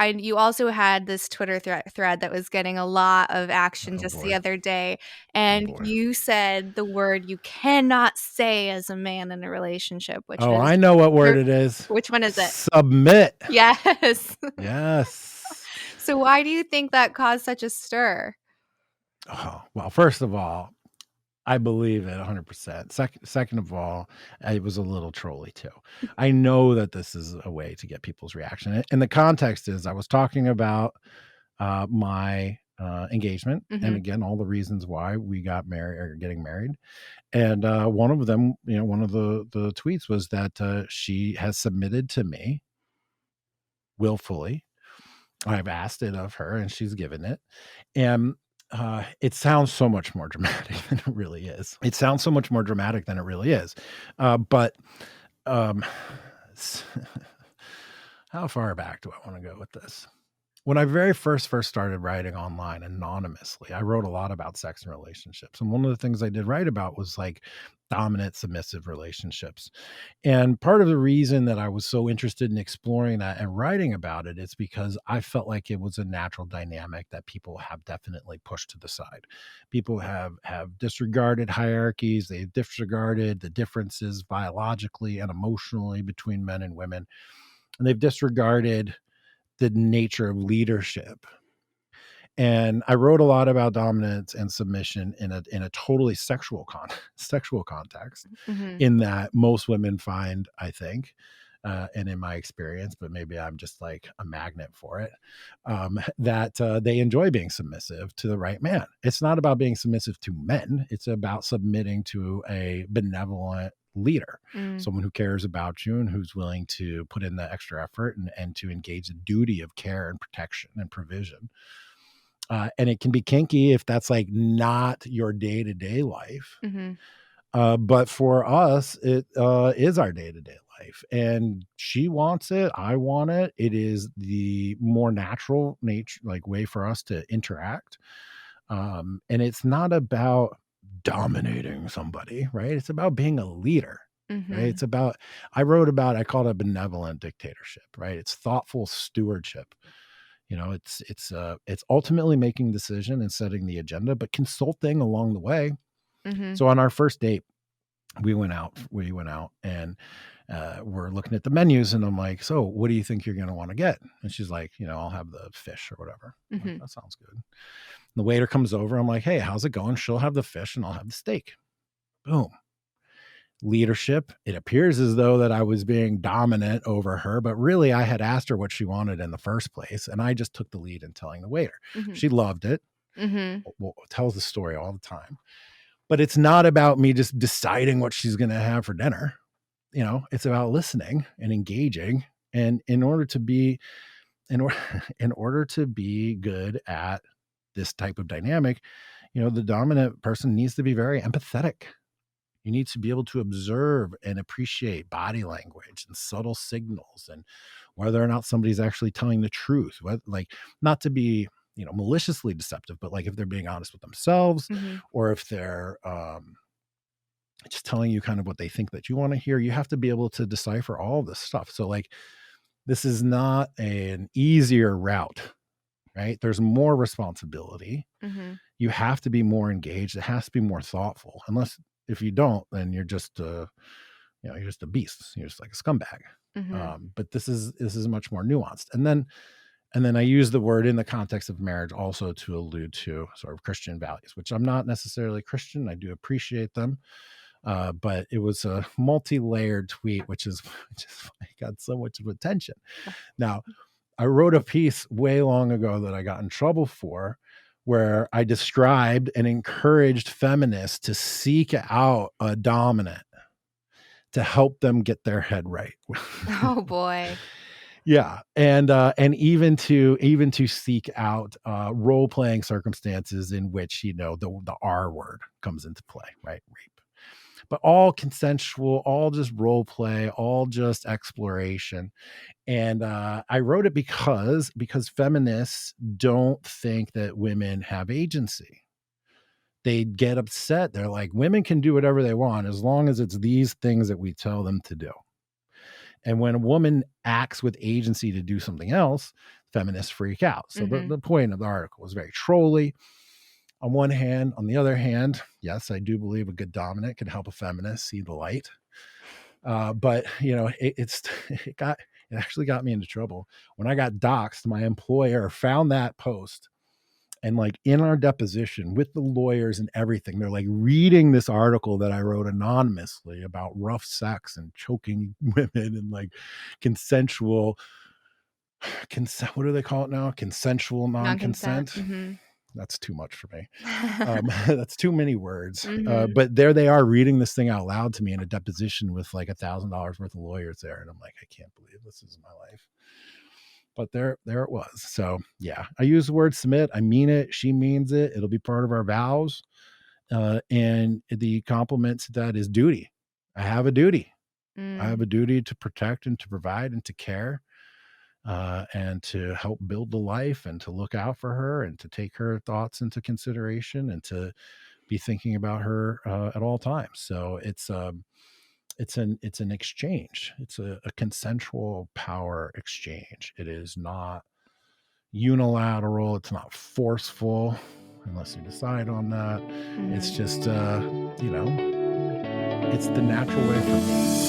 you also had this Twitter thread that was getting a lot of action Oh just the boy. other day, Oh and boy. you said the word you cannot say as a man in a relationship, which Oh, is I know what word you're it is. which one is it? Submit. Yes. Yes. So why do you think that caused such a stir? Oh, well, first of all, I believe it 100%. Second of all, it was a little trolly too. I know that this is a way to get people's reaction. And the context is I was talking about my engagement, and Mhm. again, all the reasons why we got married or getting married. And one of them, one of the tweets was that she has submitted to me willfully. I've asked it of her, and she's given it. And it sounds so much more dramatic than it really is. It sounds so much more dramatic than it really is. But um, how far back do I want to go with this? When I very first started writing online anonymously, I wrote a lot about sex and relationships. And one of the things I did write about was like dominant submissive relationships. And part of the reason that I was so interested in exploring that and writing about it is because I felt like it was a natural dynamic that people have definitely pushed to the side. People have disregarded hierarchies, they've disregarded the differences biologically and emotionally between men and women, and they've disregarded the nature of leadership. And I wrote a lot about dominance and submission in a totally sexual context, Mhm. in that most women find, I think, and in my experience, but maybe I'm just like a magnet for it, that they enjoy being submissive to the right man. It's not about being submissive to men. It's about submitting to a benevolent leader, Mm. someone who cares about you and who's willing to put in the extra effort and to engage the duty of care and protection and provision. And it can be kinky if that's like not your day-to-day life. Mhm. But for us, it is our day-to-day life. And she wants it. I want it. It is the more natural nature, like way for us to interact. And it's not about dominating somebody, right? It's about being a leader. Right. Mhm. It's about, I call it a benevolent dictatorship, right? It's thoughtful stewardship. It's ultimately making decision and setting the agenda, but consulting along the way. Mhm. So on our first date, we went out and we're looking at the menus, and I'm like, so what do you think you're going to want to get? And she's like, I'll have the fish or whatever. I'm like, Mhm. that sounds good. And the waiter comes over. I'm like, hey, how's it going? She'll have the fish and I'll have the steak. Boom. Leadership. It appears as though that I was being dominant over her, but really I had asked her what she wanted in the first place, and I just took the lead in telling the waiter. Mhm. She loved it. Mhm. Well, tells the story all the time. But it's not about me just deciding what she's going to have for dinner. It's about listening and engaging. And in order to be in, or, in order to be good at this type of dynamic, the dominant person needs to be very empathetic. You need to be able to observe and appreciate body language and subtle signals, and whether or not somebody's actually telling the truth. Like, not to be, maliciously deceptive, but like if they're being honest with themselves, Mhm. or if they're just telling you kind of what they think that you want to hear. You have to be able to decipher all this stuff. So, like, this is not an easier route, right? There's more responsibility. Mhm. You have to be more engaged. It has to be more thoughtful. Unless if you don't, then you're just you're just a beast. You're just like a scumbag. Mhm. But this is much more nuanced. And then I use the word in the context of marriage also to allude to sort of Christian values, which I'm not necessarily Christian. I do appreciate them. But it was a multi-layered tweet, which is why it got so much of attention. Now, I wrote a piece way long ago that I got in trouble for, where I described and encouraged feminists to seek out a dominant to help them get their head right. Oh boy. Yeah, and even to seek out role playing circumstances in which the R word comes into play, right? Rape, but all consensual, all just role play, all just exploration. And I wrote it because feminists don't think that women have agency. They get upset. They're like, women can do whatever they want as long as it's these things that we tell them to do. And when a woman acts with agency to do something else, feminists freak out. So Mhm. the point of the article was very trolly on one hand. On the other hand, yes, I do believe a good dominant can help a feminist see the light. But it actually got me into trouble when I got doxxed. My employer found that post, and like in our deposition with the lawyers and everything, they're like reading this article that I wrote anonymously about rough sex and choking women and like consensual consent. What do they call it now? Consensual Non-consent. non-consent. Mhm. That's too much for me. That's too many words. Mhm. But there they are reading this thing out loud to me in a deposition with like $1,000 worth of lawyers there, and I'm like, I can't believe this is my life. But there it was. So yeah, I use the word submit. I mean it. She means it. It'll be part of our vows. And the complement to that is duty. I have a duty. I have Mm. a duty to protect and to provide and to care, and to help build the life and to look out for her and to take her thoughts into consideration and to be thinking about her at all times. So it's an exchange. It's a consensual power exchange. It is not unilateral. It's not forceful unless you decide on that. It's Mhm. just it's the natural way for me.